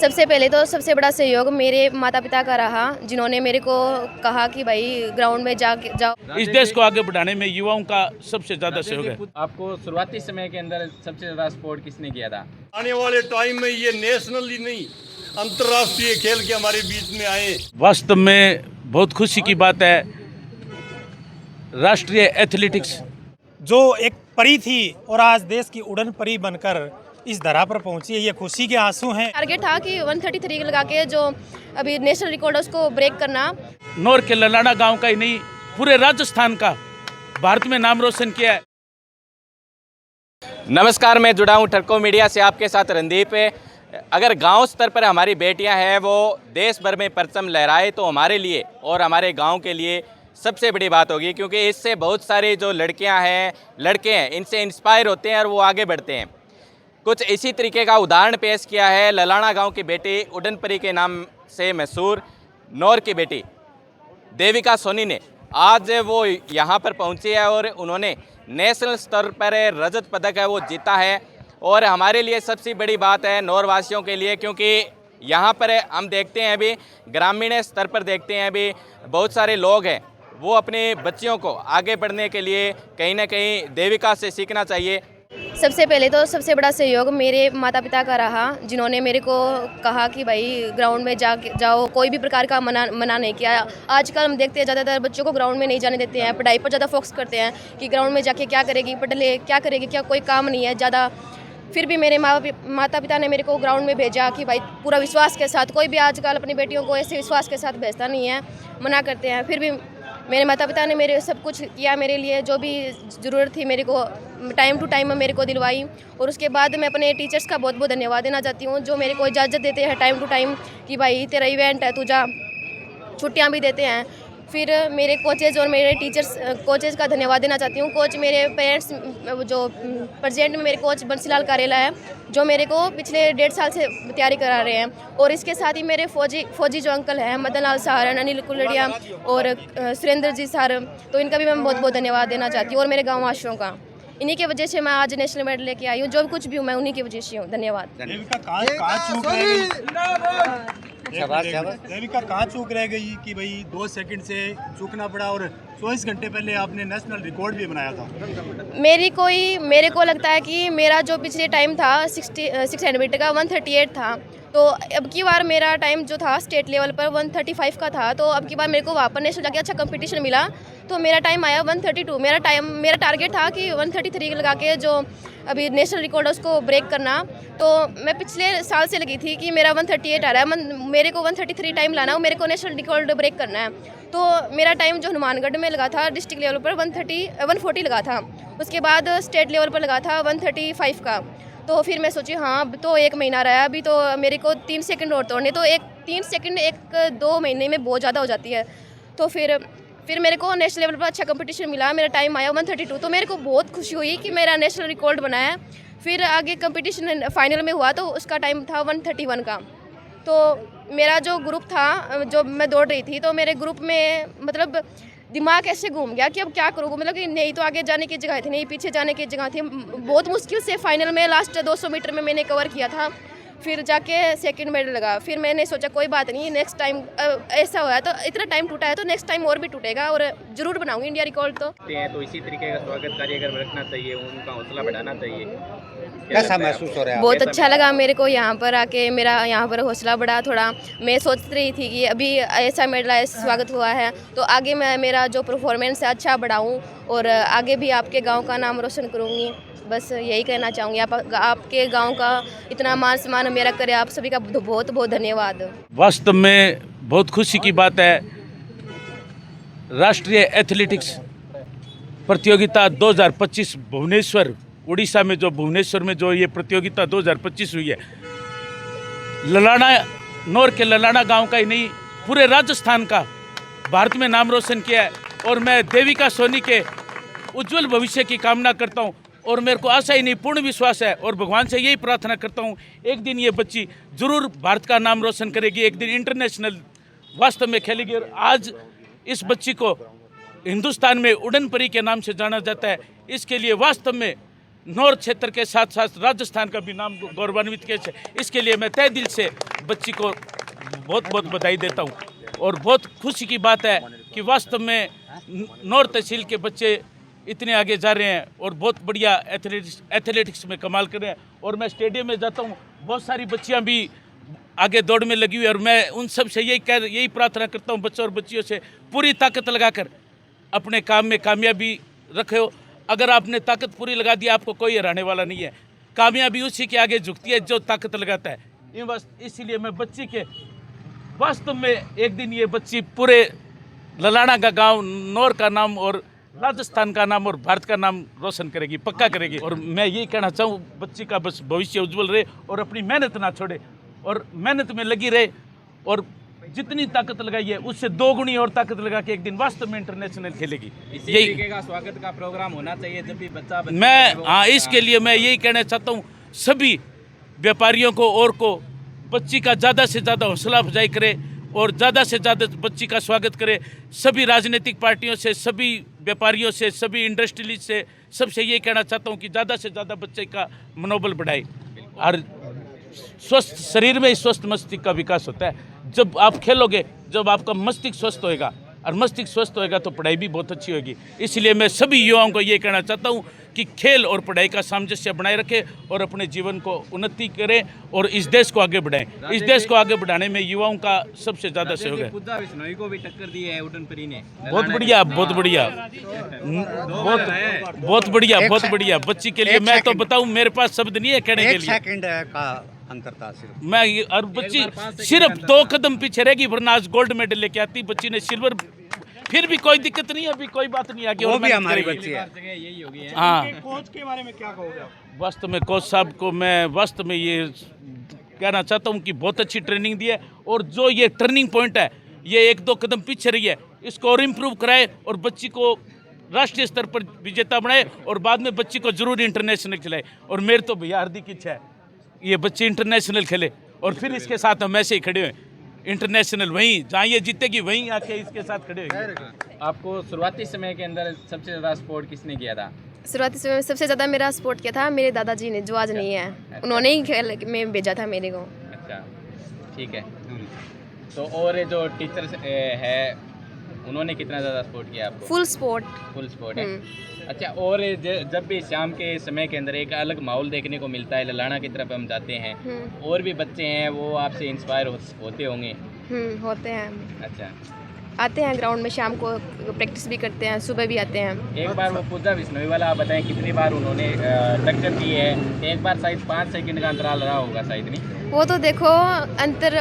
सबसे पहले तो सबसे बड़ा सहयोग मेरे माता पिता का रहा, जिन्होंने मेरे को कहा कि भाई ग्राउंड में जाओ। इस देश को आगे बढ़ाने में युवाओं का सबसे ज़्यादा सहयोग है। आपको शुरुआती समय के अंदर सबसे ज़्यादा सपोर्ट किसने किया था? आने वाले टाइम में ये नेशनल ही नहीं अंतर्राष्ट्रीय खेल के हमारे बीच में आए। वास्तव में बहुत खुशी की बात है। राष्ट्रीय एथलेटिक्स जो एक परी थी और आज देश की उड़न परी बनकर इस धरा पर पहुंची है, ये खुशी के आंसू हैं। टारगेट था कि 133 लगा के जो अभी नेशनल रिकॉर्ड है उसको ब्रेक करना। नौर के ललाना गांव का ही नहीं, पूरे राजस्थान का भारत में नाम रोशन किया है। नमस्कार, मैं जुड़ा हूँ ठरको मीडिया से, आपके साथ रणदीप है। अगर गांव स्तर पर हमारी बेटियां हैं वो देश भर में परचम लहराए तो हमारे लिए और हमारे गांव के लिए सबसे बड़ी बात होगी, क्योंकि इससे बहुत सारी जो लड़कियां हैं, लड़के हैं, इनसे इंस्पायर होते हैं और वो आगे बढ़ते हैं। कुछ इसी तरीके का उदाहरण पेश किया है ललाना गांव की बेटी, उड़नपरी के नाम से मशहूर नौर की बेटी देविका सोनी ने। आज वो यहाँ पर पहुँची है और उन्होंने नेशनल स्तर पर रजत पदक है वो जीता है। और हमारे लिए सबसे बड़ी बात है नौर वासियों के लिए, क्योंकि यहाँ पर हम देखते हैं अभी ग्रामीण स्तर पर देखते हैं अभी बहुत सारे लोग हैं वो अपने बच्चियों को आगे बढ़ने के लिए कहीं ना कहीं देविका से सीखना चाहिए। सबसे पहले तो सबसे बड़ा सहयोग मेरे माता पिता का रहा, जिन्होंने मेरे को कहा कि भाई ग्राउंड में जाओ। कोई भी प्रकार का मना नहीं किया। आजकल हम देखते हैं ज़्यादातर बच्चों को ग्राउंड में नहीं जाने देते हैं, पढ़ाई पर ज़्यादा फोकस करते हैं कि ग्राउंड में जाके क्या करेगी, पढ़ ले क्या करेगी, क्या कोई काम नहीं है ज़्यादा। फिर भी मेरे माता पिता ने मेरे को ग्राउंड में भेजा कि भाई पूरा विश्वास के साथ। कोई भी आजकल अपनी बेटियों को ऐसे विश्वास के साथ भेजता नहीं है, मना करते हैं। फिर भी मेरे माता पिता ने मेरे सब कुछ किया, मेरे लिए जो भी ज़रूरत थी मेरे को टाइम टू टाइम मेरे को दिलवाई। और उसके बाद मैं अपने टीचर्स का बहुत बहुत धन्यवाद देना चाहती हूँ, जो मेरे को इजाज़त देते हैं टाइम टू टाइम कि भाई तेरा इवेंट है, तू जा। छुट्टियाँ भी देते हैं। फिर मेरे कोचेज़ और मेरे कोचेज़ का धन्यवाद देना चाहती हूँ। कोच मेरे पेरेंट्स, जो प्रेजेंट में मेरे कोच बंसीलाल कारेला है, जो मेरे को पिछले 1.5 साल से तैयारी करा रहे हैं। और इसके साथ ही मेरे फौजी जो अंकल हैं, मदन लाल सर, अनिल कुलड़िया और सुरेंद्र जी सर, तो इनका भी मैं बहुत बहुत धन्यवाद देना चाहती हूँ। और मेरे गाँव वासियों का, इन्हीं की वजह से मैं आज नेशनल मेडल लेके आई हूँ। जो कुछ भी हूँ मैं उन्हीं की वजह से हूँ। धन्यवाद। देविका कहाँ चूक रह गई कि भाई 2 सेकंड से चूकना पड़ा, और 24 घंटे पहले आपने नेशनल रिकॉर्ड भी बनाया था। मेरे को लगता है कि मेरा जो पिछले टाइम था 600 मीटर का 138 था, तो अब की बार मेरा टाइम जो था स्टेट लेवल पर 135 का था। तो अब की बार मेरे को वहाँ पर नेशनल जाके अच्छा कंपटीशन मिला, तो मेरा टाइम आया 132। मेरा टारगेट था कि 133 लगा के जो अभी नेशनल रिकॉर्ड है उसको ब्रेक करना। तो मैं पिछले साल से लगी थी कि मेरा 138 आ रहा है, मेरे को 133 टाइम लाना है, मेरे को नेशनल रिकॉर्ड ब्रेक करना है। तो मेरा टाइम जो हनुमानगढ़ में लगा था डिस्ट्रिक्ट लेवल पर 140 लगा था। उसके बाद स्टेट लेवल पर लगा था 135 का। तो फिर मैं सोची हाँ अब तो 1 महीना रहा है, अभी तो मेरे को 3 सेकंड और तोड़ने, तो 3 सेकंड 1-2 महीने में बहुत ज़्यादा हो जाती है। तो फिर मेरे को नेशनल लेवल पर अच्छा कंपटीशन मिला, मेरा टाइम आया 132। तो मेरे को बहुत खुशी हुई कि मेरा नेशनल रिकॉर्ड बना है। फिर आगे कंपटीशन फाइनल में हुआ तो उसका टाइम था 131 का। तो मेरा जो ग्रुप था, जो मैं दौड़ रही थी, तो मेरे ग्रुप में मतलब दिमाग ऐसे घूम गया कि अब क्या करूँ, मतलब कि नहीं तो आगे जाने की जगह थी, नहीं पीछे जाने की जगह थी। बहुत मुश्किल से फाइनल में लास्ट 200 मीटर में मैंने कवर किया था, फिर जाके सेकंड मेडल लगा। फिर मैंने सोचा कोई बात नहीं, नेक्स्ट टाइम ऐसा हुआ तो इतना टाइम टूटा है तो नेक्स्ट टाइम और भी टूटेगा और ज़रूर बनाऊंगी इंडिया रिकॉर्ड। तो इसी तरीके का स्वागत कार्य अगर रखना चाहिए, उनका हौसला बढ़ाना चाहिए। कैसा महसूस हो रहा है? बहुत अच्छा लगा मेरे को यहाँ पर आके, मेरा यहाँ पर हौसला बढ़ा थोड़ा। मैं सोच रही थी कि अभी ऐसा मेडल स्वागत हुआ है तो आगे मैं मेरा जो परफॉर्मेंस है अच्छा बढ़ाऊँ और आगे भी आपके गाँव का नाम रोशन करूँगी। बस यही कहना चाहूँगी। आपके गांव का इतना मान सम्मान मेरा करे, आप सभी का बहुत बहुत धन्यवाद। वास्तव में बहुत खुशी की बात है। राष्ट्रीय एथलेटिक्स प्रतियोगिता 2025 भुवनेश्वर, उड़ीसा में जो भुवनेश्वर में जो ये प्रतियोगिता 2025 हुई है, ललाना नौर के ललाना गांव का ही नहीं, पूरे राजस्थान का भारत में नाम रोशन किया है। और मैं देविका सोनी के उज्जवल भविष्य की कामना करता हूँ और मेरे को आशा ही नहीं पूर्ण विश्वास है और भगवान से यही प्रार्थना करता हूँ एक दिन ये बच्ची जरूर भारत का नाम रोशन करेगी, एक दिन इंटरनेशनल वास्तव में खेलेगी। और आज इस बच्ची को हिंदुस्तान में उड़न परी के नाम से जाना जाता है। इसके लिए वास्तव में नौर क्षेत्र के साथ साथ राजस्थान का भी नाम गौरवान्वित किया है। इसके लिए मैं तहे दिल से बच्ची को बहुत बहुत बधाई देता हूँ। और बहुत खुशी की बात है कि वास्तव में नौर तहसील के बच्चे इतने आगे जा रहे हैं और बहुत बढ़िया एथलेटिक्स में कमाल कर रहे हैं। और मैं स्टेडियम में जाता हूँ, बहुत सारी बच्चियाँ भी आगे दौड़ में लगी हुई है और मैं उन सब से यही प्रार्थना करता हूँ, बच्चों और बच्चियों से पूरी ताकत लगाकर अपने काम में कामयाबी रखो। अगर आपने ताकत पूरी लगा दी, आपको कोई हराने वाला नहीं है। कामयाबी उसी के आगे झुकती है जो ताकत लगाता है। इसीलिए मैं बच्ची के वास्तव में एक दिन ये बच्ची पूरे ललाना का गांव, नौर का नाम और राजस्थान का नाम और भारत का नाम रोशन करेगी, पक्का करेगी। और मैं यही कहना चाहूँ, बच्ची का बस भविष्य उज्जवल रहे और अपनी मेहनत ना छोड़े और मेहनत में लगी रहे और जितनी ताकत लगाई है उससे 2 गुनी और ताकत लगा के एक दिन वास्तव में इंटरनेशनल खेलेगी। इसी तरीके का स्वागत का प्रोग्राम होना चाहिए जब भी बच्चा इसके लिए मैं यही कहना चाहता हूँ सभी व्यापारियों को और को बच्ची का ज़्यादा से ज़्यादा हौसला अफजाई करे और ज़्यादा से ज़्यादा बच्ची का स्वागत करे। सभी राजनीतिक पार्टियों से, सभी व्यापारियों से, सभी इंडस्ट्रियलिस्ट से, सबसे ये कहना चाहता हूँ कि ज़्यादा से ज़्यादा बच्चे का मनोबल बढ़ाए। और स्वस्थ शरीर में ही स्वस्थ मस्तिष्क का विकास होता है। जब आप खेलोगे, जब आपका मस्तिष्क स्वस्थ होएगा और मस्तिष्क स्वस्थ होएगा तो पढ़ाई भी बहुत अच्छी होगी। इसलिए मैं सभी युवाओं को ये कहना चाहता हूँ कि खेल और पढ़ाई का सामंजस्य बनाए रखें और अपने जीवन को उन्नति करें और इस देश को आगे बढ़ाएं। इस देश को आगे बढ़ाने में युवाओं का सबसे ज़्यादा सहयोग है। पूजा बिश्नोई को भी टक्कर दी है उडनपरी ने। बहुत बढ़िया, बहुत बढ़िया, बहुत बढ़िया, बहुत बढ़िया। बच्ची के लिए मैं तो बताऊं, मेरे पास शब्द नहीं है कहने के लिए। 1 सेकंड का अंतर था सिर्फ। मैं और बच्ची सिर्फ 2 कदम पीछे रहेगी, वरना आज गोल्ड मेडल लेके आती। बच्ची ने सिल्वर, फिर भी कोई दिक्कत नहीं है, अभी कोई बात नहीं आगे। वो भी हमारी बच्ची है। यही होगी है। हाँ, कोच के बारे में क्या कहोगे आप? वास्तव में कोच साहब को मैं वास्तव में ये कहना चाहता हूँ कि बहुत अच्छी ट्रेनिंग दी है और जो ये टर्निंग पॉइंट है, ये 1-2 कदम पीछे रही है, इसको और इम्प्रूव कराए और बच्ची को राष्ट्रीय स्तर पर विजेता बनाए और बाद में बच्ची को जरूर इंटरनेशनल खिलाए। और मेरे तो भैया हार्दिक इच्छा है ये बच्ची इंटरनेशनल खेले और फिर इसके साथ हम ऐसे ही खड़े हुए इंटरनेशनल, वहीं जहाँ ये जीतेगी वहीं आके इसके साथ खड़े होंगे। आपको शुरुआती समय के अंदर सबसे ज़्यादा सपोर्ट किसने किया था? शुरुआती समय में सबसे ज़्यादा मेरा सपोर्ट किया था मेरे दादाजी ने, जो आज नहीं है। उन्होंने ही खेल में भेजा था मेरे को। अच्छा, ठीक है। तो और जो टीचर्स है उन्होंने कितना ज़्यादा सपोर्ट किया आपको? Full support. फुल सपोर्ट है। अच्छा, और जब भी शाम के समय के अंदर एक अलग माहौल देखने को मिलता है, ललाना की तरफ हम जाते हैं, और भी बच्चे हैं वो आपसे इंस्पायर होते होंगे? होते हैं। अच्छा, आते हैं ग्राउंड में, शाम को प्रैक्टिस भी करते हैं, सुबह भी आते हैं। एक बार वो पूजा बिश्नोई वाला आप बताएं कितनी बार उन्होंने टक्कर दी है? एक बार शायद 5 सेकंड का अंतराल रहा होगा शायद, नहीं? वो तो देखो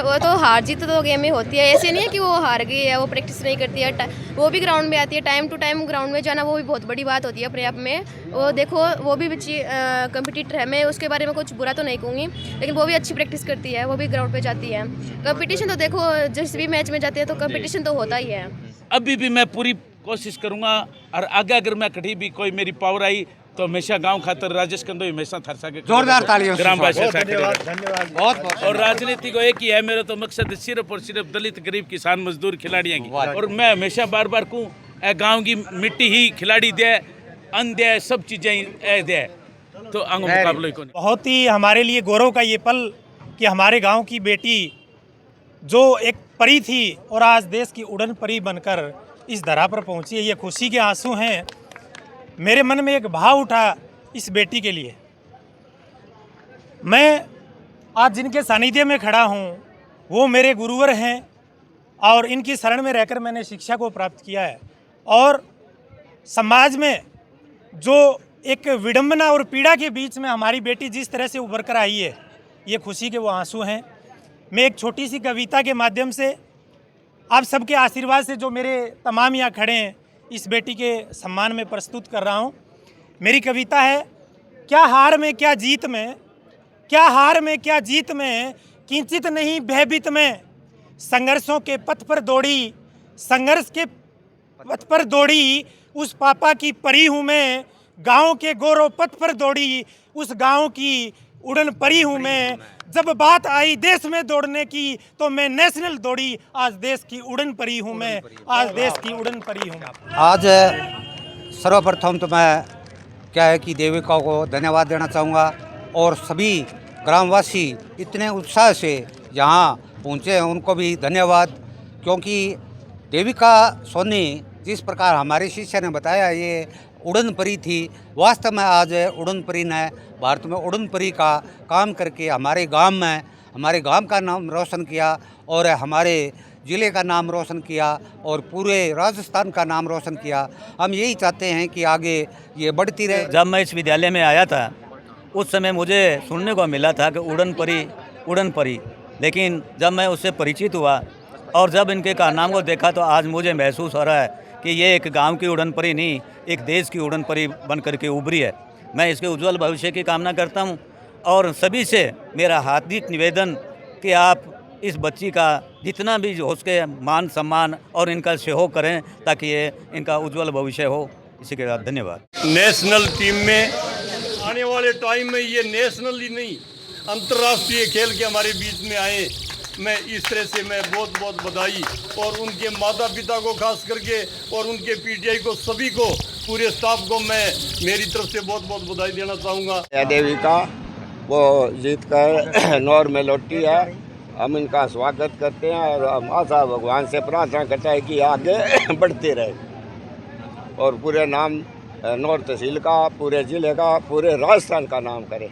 वो तो हार जीत तो गेम में होती है, ऐसे नहीं है कि वो हार गई है, वो प्रैक्टिस नहीं करती है, वो भी ग्राउंड में आती है। टाइम टू टाइम ग्राउंड में जाना वो भी बहुत बड़ी बात होती है अपने आप में। वो देखो वो भी बच्ची कंपटीटर है, मैं उसके बारे में कुछ बुरा तो नहीं कहूँगी, लेकिन वो भी अच्छी प्रैक्टिस करती है, वो भी ग्राउंड पे जाती है। कंपटीशन तो देखो जिस भी मैच में जाते हैं तो कंपटीशन तो होता ही है। अभी भी मैं पूरी कोशिश करूँगा और आगे अगर मैं कहीं भी कोई मेरी पावर आई तो हमेशा गांव खातर राजेश कंदोई हमेशा थरसा के जोरदार तालियों से ग्राम वासियों से धन्यवाद। बहुत और राजनीति को एक ही है, मेरा तो मकसद सिर्फ और सिर्फ दलित, गरीब, किसान, मजदूर, खिलाड़ियाँ की। और मैं हमेशा बार बार कहूँ, गांव की मिट्टी ही खिलाड़ी दे, अन्न दे, सब चीज़ें दे, तो अंग मुकाबले को। बहुत ही हमारे लिए गौरव का ये पल कि हमारे गांव की बेटी जो एक परी थी और आज देश की उड़न परी बनकर इस धरा पर पहुंची है, ये खुशी के आंसू हैं। मेरे मन में एक भाव उठा इस बेटी के लिए। मैं आज जिनके सानिध्य में खड़ा हूँ वो मेरे गुरुवर हैं और इनकी शरण में रहकर मैंने शिक्षा को प्राप्त किया है। और समाज में जो एक विडंबना और पीड़ा के बीच में हमारी बेटी जिस तरह से उभर कर आई है, ये खुशी के वो आंसू हैं। मैं एक छोटी सी कविता के माध्यम से आप सबके आशीर्वाद से जो मेरे तमाम यहाँ खड़े हैं इस बेटी के सम्मान में प्रस्तुत कर रहा हूँ। मेरी कविता है, क्या हार में क्या जीत में, क्या हार में क्या जीत में, किंचित नहीं भयभीत में, संघर्षों के पथ पर दौड़ी, संघर्ष के पथ पर दौड़ी, उस पापा की परी हूँ मैं, गाँव के गौरव पथ पर दौड़ी, उस गाँव की उड़न परी हूँ मैं। जब बात आई देश में दौड़ने की तो मैं नेशनल दौड़ी, आज देश की उड़न परी हूँ मैं, आज देश की उड़न परी हूँ। आज सर्वप्रथम तो मैं क्या है कि देविका को धन्यवाद देना चाहूँगा और सभी ग्रामवासी इतने उत्साह से यहाँ पहुँचे हैं उनको भी धन्यवाद, क्योंकि देविका सोनी जिस प्रकार हमारे शिष्य ने बताया ये उड़न परी थी, वास्तव में आज उड़न परी ने भारत में उड़न परी का काम करके हमारे गांव का नाम रोशन किया और हमारे ज़िले का नाम रोशन किया और पूरे राजस्थान का नाम रोशन किया। हम यही चाहते हैं कि आगे ये बढ़ती रहे। जब मैं इस विद्यालय में आया था उस समय मुझे सुनने को मिला था कि उड़न परी, लेकिन जब मैं उससे परिचित हुआ और जब इनके कारनामों को देखा तो आज मुझे महसूस हो रहा है कि ये एक गांव की उड़न परी नहीं, एक देश की उड़न परी बन करके उभरी है। मैं इसके उज्जवल भविष्य की कामना करता हूं और सभी से मेरा हार्दिक निवेदन कि आप इस बच्ची का जितना भी हो सके मान सम्मान और इनका सहयोग करें ताकि ये इनका उज्जवल भविष्य हो। इसी के साथ धन्यवाद। नेशनल टीम में आने वाले टाइम में ये नेशनल ही नहीं अंतर्राष्ट्रीय खेल के हमारे बीच में आए, मैं इस तरह से मैं बहुत बहुत बधाई और उनके माता पिता को खास करके और उनके पीटीआई को सभी को पूरे स्टाफ को मैं मेरी तरफ से बहुत बहुत बधाई देना चाहूँगा। देविका वो जीत कर नौर में लौटी है, हम इनका स्वागत करते हैं और हम आशा भगवान से प्रार्थना करते हैं कि आगे बढ़ते रहे और पूरे नाम नौर तहसील का, पूरे ज़िले का, पूरे राजस्थान का नाम करें।